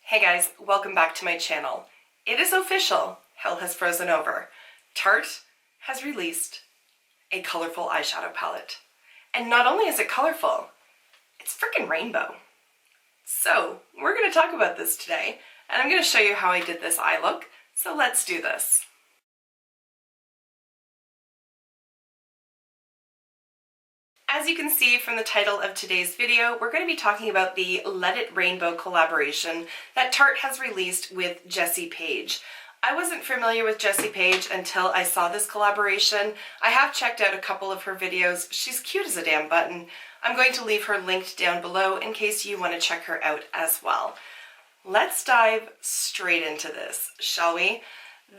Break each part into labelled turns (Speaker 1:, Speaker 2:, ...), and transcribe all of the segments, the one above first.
Speaker 1: Hey guys, welcome back to my channel. It is official, hell has frozen over. Tarte has released a colorful eyeshadow palette. And not only is it colorful, it's freaking rainbow. So we're going to talk about this today, and I'm going to show you how I did this eye look. So let's do this. As you can see from the title of today's video, we're going to be talking about the Let It Rainbow collaboration that Tarte has released with Jessie Paege. I wasn't familiar with Jessie Paege until I saw this collaboration. I have checked out a couple of her videos. She's cute as a damn button. I'm going to leave her linked down below in case you want to check her out as well. Let's dive straight into this, shall we?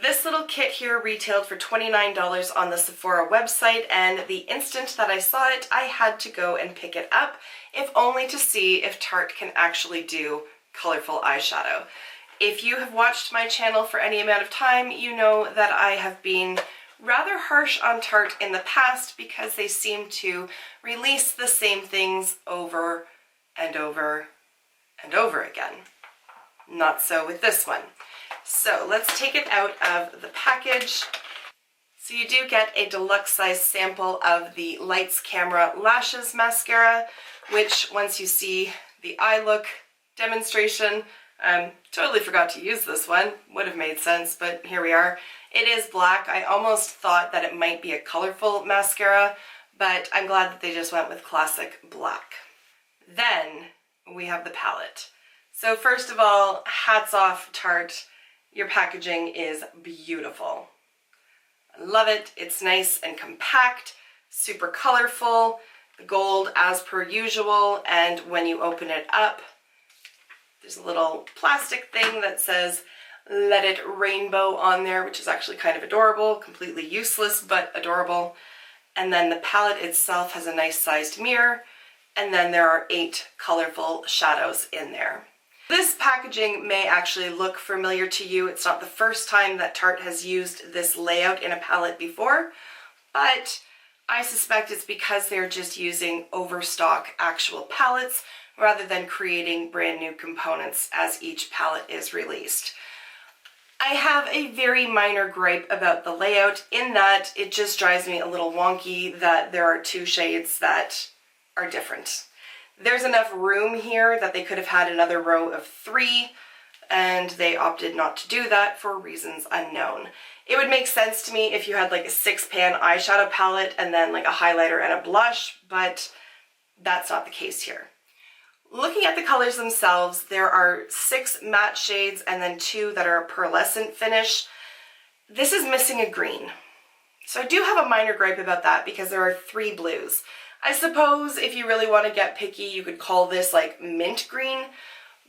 Speaker 1: This little kit here retailed for $29 on the Sephora website, and the instant that I saw it, I had to go and pick it up, if only to see if Tarte can actually do colorful eyeshadow. If you have watched my channel for any amount of time, you know that I have been rather harsh on Tarte in the past because they seem to release the same things over and over and over again. Not so with this one. So let's take it out of the package. So you do get a deluxe size sample of the Lights Camera Lashes mascara, which once you see the eye look demonstration, totally forgot to use this one. Would have made sense, but here we are. It is black. I almost thought that it might be a colorful mascara, but I'm glad that they just went with classic black. Then we have the palette. So first of all, hats off Tarte. Your packaging is beautiful. I love it. It's nice and compact, super colorful, the gold as per usual, and when you open it up, there's a little plastic thing that says Let It Rainbow on there, which is actually kind of adorable, completely useless, but adorable. And then the palette itself has a nice sized mirror, and then there are 8 colorful shadows in there. This packaging may actually look familiar to you. It's not the first time that Tarte has used this layout in a palette before, but I suspect it's because they're just using overstock actual palettes rather than creating brand new components as each palette is released. I have a very minor gripe about the layout in that it just drives me a little wonky that there are 2 shades that are different. There's enough room here that they could have had another row of 3, and they opted not to do that for reasons unknown. It would make sense to me if you had like a 6-pan eyeshadow palette and then like a highlighter and a blush, but that's not the case here. Looking at the colors themselves, there are 6 matte shades and then 2 that are a pearlescent finish. This is missing a green. So I do have a minor gripe about that because there are 3 blues. I suppose if you really want to get picky, you could call this like mint green,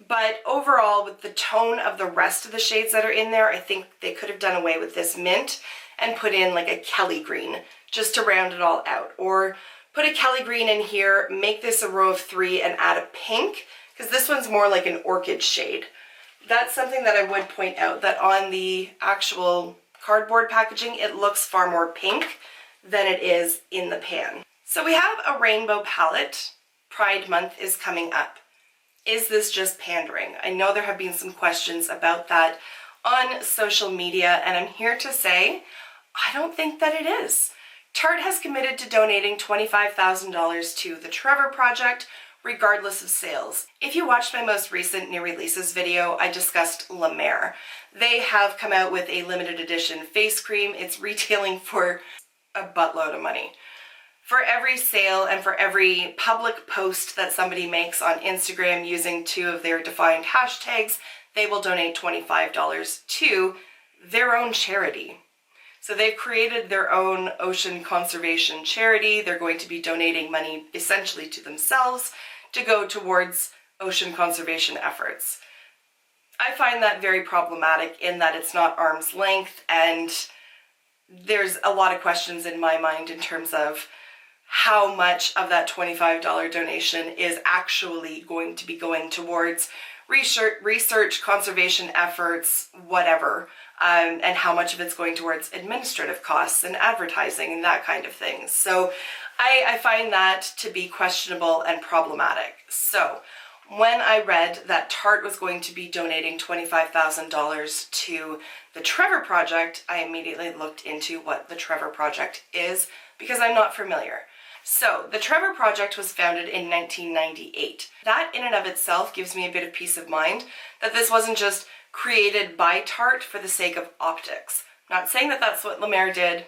Speaker 1: but overall with the tone of the rest of the shades that are in there, I think they could have done away with this mint and put in like a Kelly green just to round it all out, or put a Kelly green in here, make this a row of 3 and add a pink, because this one's more like an orchid shade. That's something that I would point out, that on the actual cardboard packaging, it looks far more pink than it is in the pan. So we have a rainbow palette. Pride Month is coming up. Is this just pandering? I know there have been some questions about that on social media, and I'm here to say, I don't think that it is. Tarte has committed to donating $25,000 to the Trevor Project, regardless of sales. If you watched my most recent new releases video, I discussed La Mer. They have come out with a limited edition face cream. It's retailing for a buttload of money. For every sale and for every public post that somebody makes on Instagram using 2 of their defined hashtags, they will donate $25 to their own charity. So they've created their own ocean conservation charity. They're going to be donating money essentially to themselves to go towards ocean conservation efforts. I find that very problematic in that it's not arm's length, and there's a lot of questions in my mind in terms of how much of that $25 donation is actually going to be going towards research, conservation efforts, whatever, and how much of it's going towards administrative costs and advertising and that kind of thing. So I find that to be questionable and problematic. So When I read that Tarte was going to be donating $25,000 to the Trevor Project, I immediately looked into what the Trevor Project is because I'm not familiar. So, the Trevor Project was founded in 1998. That in and of itself gives me a bit of peace of mind that this wasn't just created by Tarte for the sake of optics. Not saying that that's what La Mer did,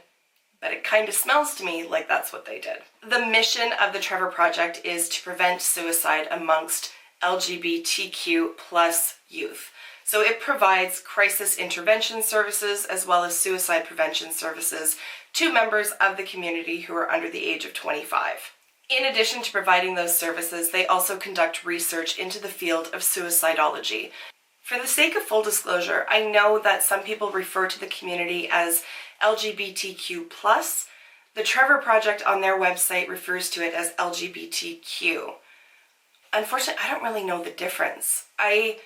Speaker 1: but it kind of smells to me like that's what they did. The mission of the Trevor Project is to prevent suicide amongst LGBTQ plus youth. So it provides crisis intervention services as well as suicide prevention services to members of the community who are under the age of 25. In addition to providing those services, they also conduct research into the field of suicidology. For the sake of full disclosure, I know that some people refer to the community as LGBTQ+. The Trevor Project on their website refers to it as LGBTQ. Unfortunately, I don't really know the difference. I'm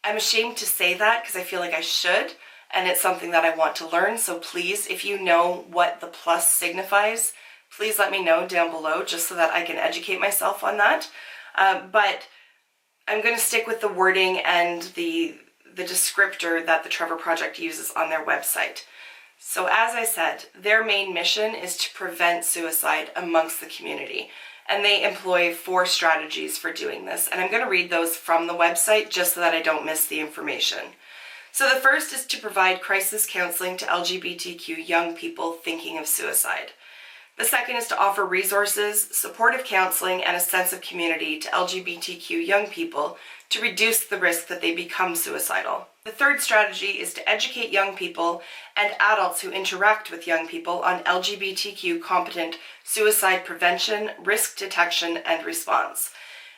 Speaker 1: ashamed to say that because I feel like I should, and it's something that I want to learn. So please, if you know what the plus signifies, please let me know down below just so that I can educate myself on that. But I'm going to stick with the wording and the descriptor that the Trevor Project uses on their website. So as I said, their main mission is to prevent suicide amongst the community. And they employ 4 strategies for doing this. And I'm going to read those from the website just so that I don't miss the information. So the first is to provide crisis counseling to LGBTQ young people thinking of suicide. The second is to offer resources, supportive counseling, and a sense of community to LGBTQ young people to reduce the risk that they become suicidal. The third strategy is to educate young people and adults who interact with young people on LGBTQ competent suicide prevention, risk detection, and response.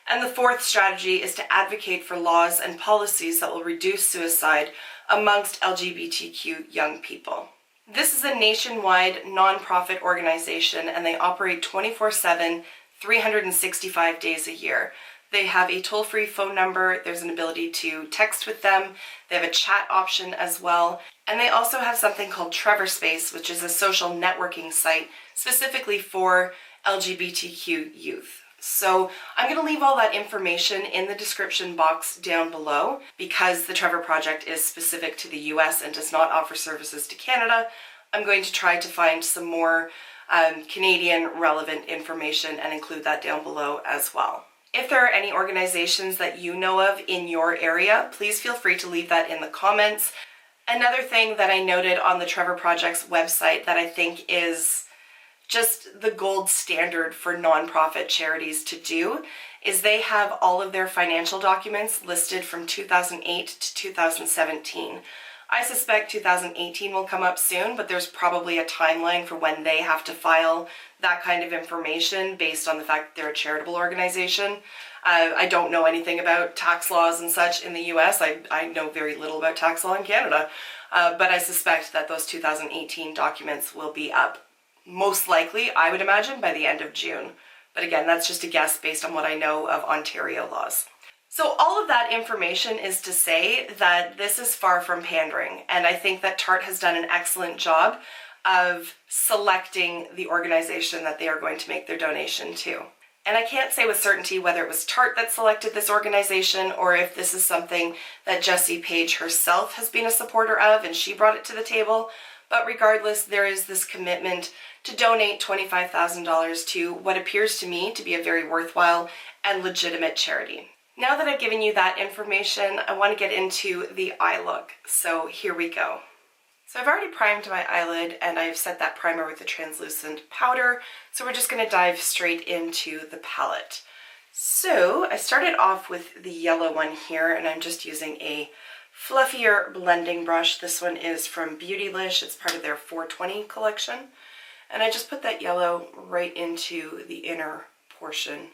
Speaker 1: And the fourth strategy is to advocate for laws and policies that will reduce suicide amongst LGBTQ young people. This is a nationwide nonprofit organization and they operate 24/7, 365 days a year. They have a toll-free phone number, there's an ability to text with them, they have a chat option as well, and they also have something called Trevor Space, which is a social networking site specifically for LGBTQ youth. So I'm going to leave all that information in the description box down below because the Trevor Project is specific to the US and does not offer services to Canada. I'm going to try to find some more Canadian relevant information and include that down below as well. If there are any organizations that you know of in your area, please feel free to leave that in the comments. Another thing that I noted on the Trevor Project's website that I think is just the gold standard for nonprofit charities to do is they have all of their financial documents listed from 2008 to 2017. I suspect 2018 will come up soon, but there's probably a timeline for when they have to file that kind of information based on the fact that they're a charitable organization. I don't know anything about tax laws and such in the US. I know very little about tax law in Canada, but I suspect that those 2018 documents will be up most likely, I would imagine, by the end of June. But again, that's just a guess based on what I know of Ontario laws. So all of that information is to say that this is far from pandering, and I think that Tarte has done an excellent job of selecting the organization that they are going to make their donation to. And I can't say with certainty whether it was Tarte that selected this organization or if this is something that Jessie Paege herself has been a supporter of and she brought it to the table. But regardless, there is this commitment to donate $25,000 to what appears to me to be a very worthwhile and legitimate charity. Now that I've given you that information, I want to get into the eye look. So here we go. So I've already primed my eyelid and I've set that primer with a translucent powder. So we're just going to dive straight into the palette. So I started off with the yellow one here and I'm just using a fluffier blending brush. This one is from Beautylish. It's part of their 420 collection. And I just put that yellow right into the inner portion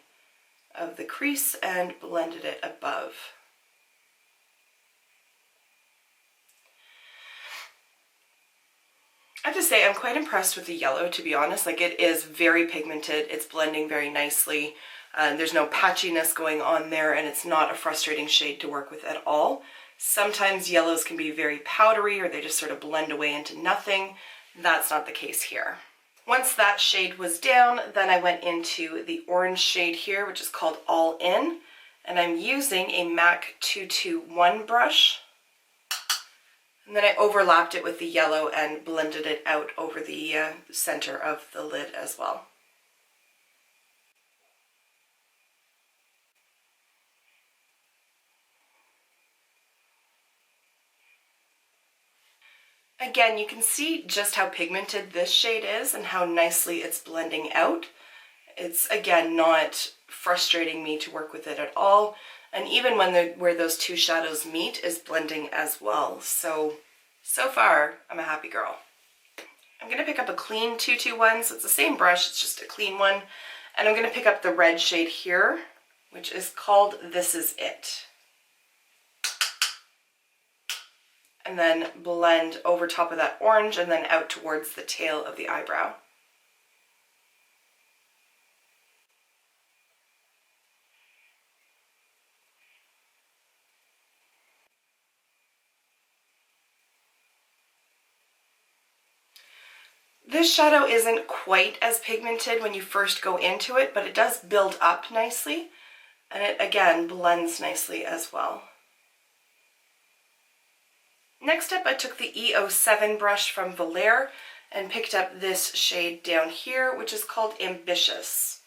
Speaker 1: of the crease and blended it above. I have to say I'm quite impressed with the yellow, to be honest. Like, it is very pigmented, it's blending very nicely, there's no patchiness going on there, and it's not a frustrating shade to work with at all. Sometimes yellows can be very powdery or they just sort of blend away into nothing. That's not the case here. Once that shade was down, then I went into the orange shade here, which is called All In, And I'm using a MAC 221 brush. And then I overlapped it with the yellow and blended it out over the center of the lid as well. Again, you can see just how pigmented this shade is and how nicely it's blending out. It's, again, not frustrating me to work with it at all. And even where those two shadows meet is blending as well. So far, I'm a happy girl. I'm going to pick up a clean 221, so it's the same brush, it's just a clean one. And I'm going to pick up the red shade here, which is called This Is It. And then blend over top of that orange and then out towards the tail of the eyebrow. This shadow isn't quite as pigmented when you first go into it, but it does build up nicely, and it again blends nicely as well. Next up, I took the E07 brush from Valère and picked up this shade down here, which is called Ambitious.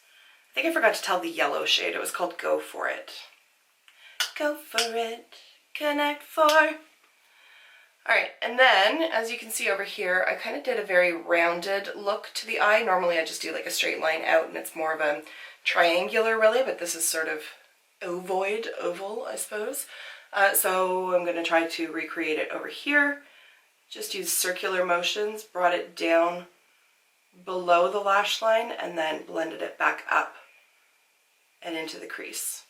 Speaker 1: I think I forgot to tell the yellow shade. It was called Go For It. Go for it, connect for. Alright, and then, as you can see over here, I kind of did a very rounded look to the eye. Normally I just do like a straight line out and it's more of a triangular really, but this is sort of oval, I suppose. So I'm going to try to recreate it over here. Just use circular motions, brought it down below the lash line, and then blended it back up and into the crease.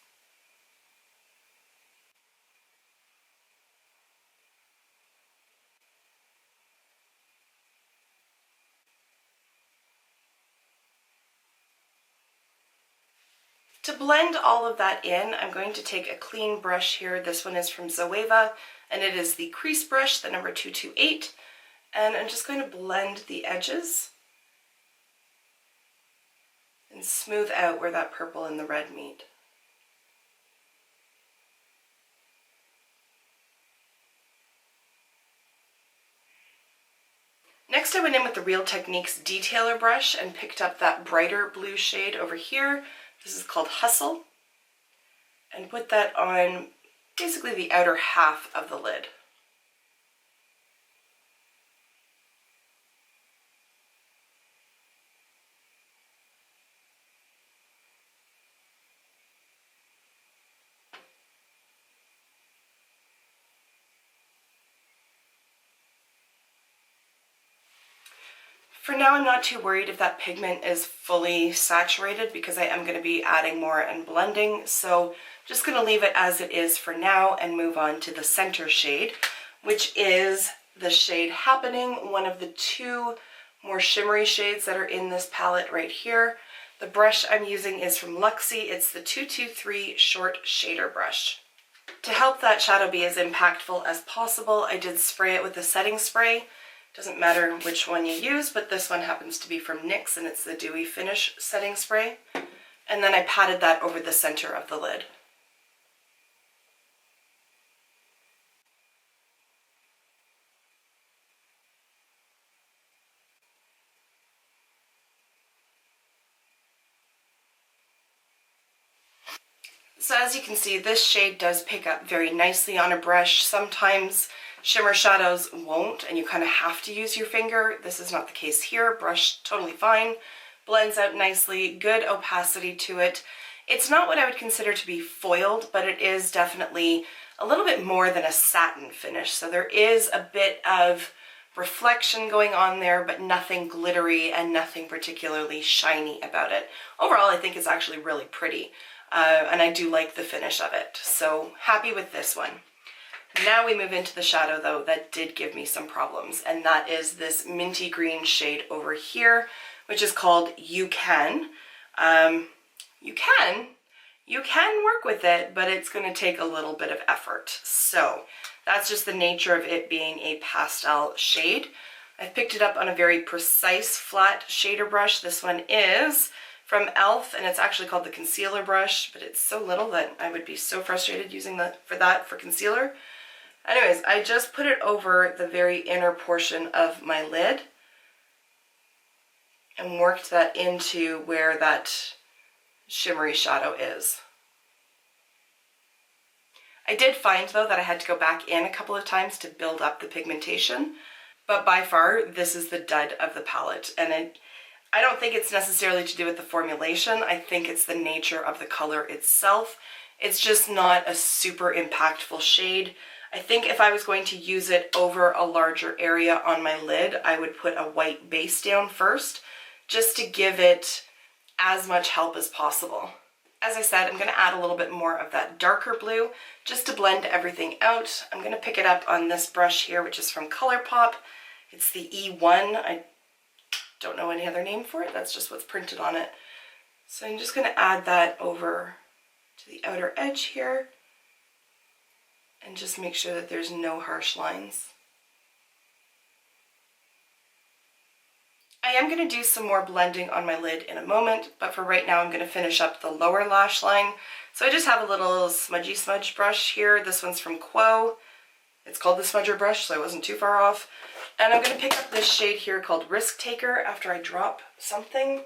Speaker 1: To blend all of that in, I'm going to take a clean brush here. This one is from Zoeva, and it is the crease brush, the number 228, and I'm just going to blend the edges and smooth out where that purple and the red meet. Next, I went in with the Real Techniques Detailer brush and picked up that brighter blue shade over here. This is called Hustle, and put that on basically the outer half of the lid. For now, I'm not too worried if that pigment is fully saturated because I am going to be adding more and blending. So just going to leave it as it is for now and move on to the center shade, which is the shade Happening, one of the two more shimmery shades that are in this palette right here. The brush I'm using is from Luxie. It's the 223 Short Shader Brush. To help that shadow be as impactful as possible, I did spray it with a setting spray. Doesn't matter which one you use, but this one happens to be from NYX and it's the Dewy Finish setting spray. And then I patted that over the center of the lid. So as you can see, this shade does pick up very nicely on a brush. Sometimes shimmer shadows won't, and you kind of have to use your finger. This is not the case here. Brush totally fine, blends out nicely, good opacity to it. It's not what I would consider to be foiled, but it is definitely a little bit more than a satin finish. So there is a bit of reflection going on there, but nothing glittery and nothing particularly shiny about it. Overall, I think it's actually really pretty, and I do like the finish of it. So happy with this one. Now we move into the shadow though that did give me some problems, and that is this minty green shade over here, which is called You Can. You can work with it, but it's going to take a little bit of effort. So that's just the nature of it being a pastel shade. I've picked it up on a very precise flat shader brush. This one is from e.l.f. and it's actually called the concealer brush, but it's so little that I would be so frustrated using that for concealer. Anyways, I just put it over the very inner portion of my lid and worked that into where that shimmery shadow is. I did find though that I had to go back in a couple of times to build up the pigmentation, but by far this is the dud of the palette, and I don't think it's necessarily to do with the formulation. I think it's the nature of the color itself. It's just not a super impactful shade. I think if I was going to use it over a larger area on my lid, I would put a white base down first, just to give it as much help as possible. As I said, I'm going to add a little bit more of that darker blue just to blend everything out. I'm going to pick it up on this brush here, which is from ColourPop. It's the E1. I don't know any other name for it. That's just what's printed on it. So I'm just going to add that over to the outer edge here and just make sure that there's no harsh lines. I am going to do some more blending on my lid in a moment, but for right now I'm going to finish up the lower lash line. So I just have a little smudgy smudge brush here. This one's from Quo. It's called the smudger brush, so I wasn't too far off. And I'm going to pick up this shade here called Risk Taker after I drop something.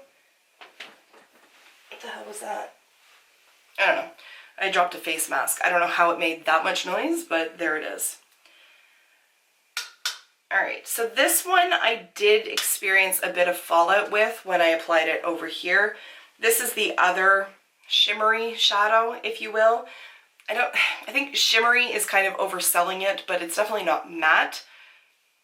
Speaker 1: What the hell was that? I don't know. I dropped a face mask. I don't know how it made that much noise, but there it is. Alright, so this one I did experience a bit of fallout with when I applied it over here. This is the other shimmery shadow, if you will. I think shimmery is kind of overselling it, but it's definitely not matte.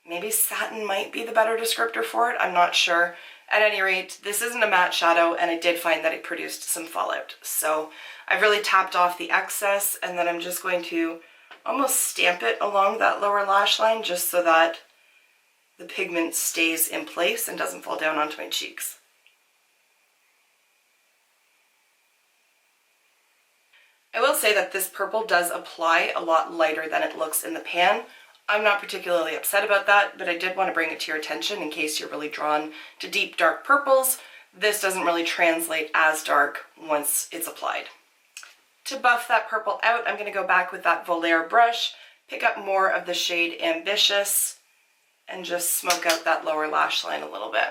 Speaker 1: Maybe satin might be the better descriptor for it, I'm not sure. At any rate, this isn't a matte shadow, and I did find that it produced some fallout. So I've really tapped off the excess, and then I'm just going to almost stamp it along that lower lash line just so that the pigment stays in place and doesn't fall down onto my cheeks. I will say that this purple does apply a lot lighter than it looks in the pan. I'm not particularly upset about that, but I did want to bring it to your attention in case you're really drawn to deep dark purples. This doesn't really translate as dark once it's applied. To buff that purple out, I'm going to go back with that Volaire brush, pick up more of the shade Ambitious, and just smoke out that lower lash line a little bit.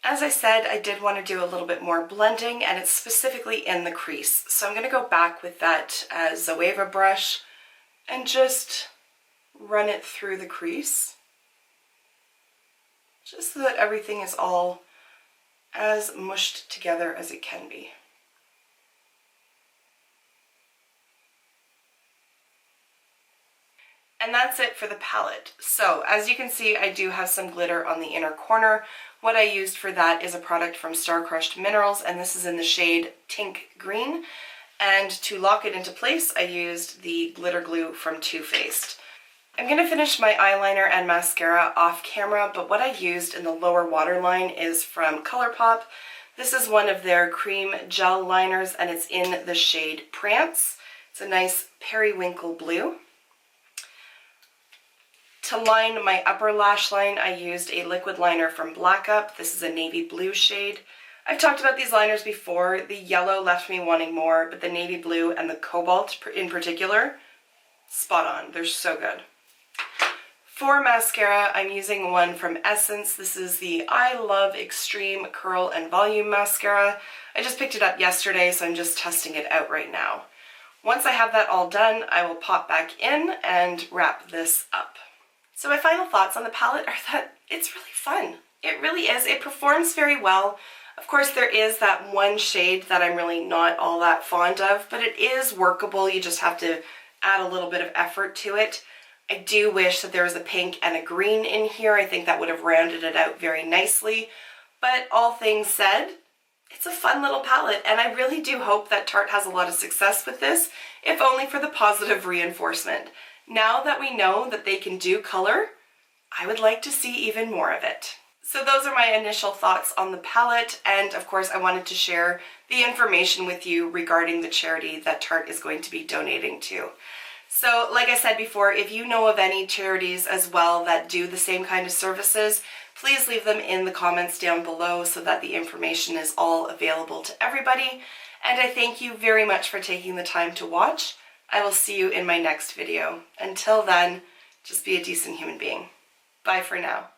Speaker 1: As I said, I did want to do a little bit more blending, and it's specifically in the crease. So I'm going to go back with that Zoeva brush and just run it through the crease, just so that everything is all as mushed together as it can be. And that's it for the palette. So as you can see, I do have some glitter on the inner corner. What I used for that is a product from Star Crushed Minerals, and this is in the shade Tink Green. And to lock it into place, I used the glitter glue from Too Faced. I'm going to finish my eyeliner and mascara off camera, but what I used in the lower waterline is from ColourPop. This is one of their cream gel liners, and it's in the shade Prance. It's a nice periwinkle blue. To line my upper lash line, I used a liquid liner from Black Up. This is a navy blue shade. I've talked about these liners before. The yellow left me wanting more, but the navy blue and the cobalt in particular, spot on. They're so good. For mascara, I'm using one from Essence. This is the I Love Extreme Curl and Volume Mascara. I just picked it up yesterday, so I'm just testing it out right now. Once I have that all done, I will pop back in and wrap this up. So my final thoughts on the palette are that it's really fun. It really is. It performs very well. Of course, there is that one shade that I'm really not all that fond of, but it is workable. You just have to add a little bit of effort to it. I do wish that there was a pink and a green in here. I think that would have rounded it out very nicely. But all things said, it's a fun little palette, and I really do hope that Tarte has a lot of success with this, if only for the positive reinforcement. Now that we know that they can do color, I would like to see even more of it. So those are my initial thoughts on the palette, and of course I wanted to share the information with you regarding the charity that Tarte is going to be donating to. So like I said before, if you know of any charities as well that do the same kind of services, please leave them in the comments down below so that the information is all available to everybody. And I thank you very much for taking the time to watch. I will see you in my next video. Until then, just be a decent human being. Bye for now.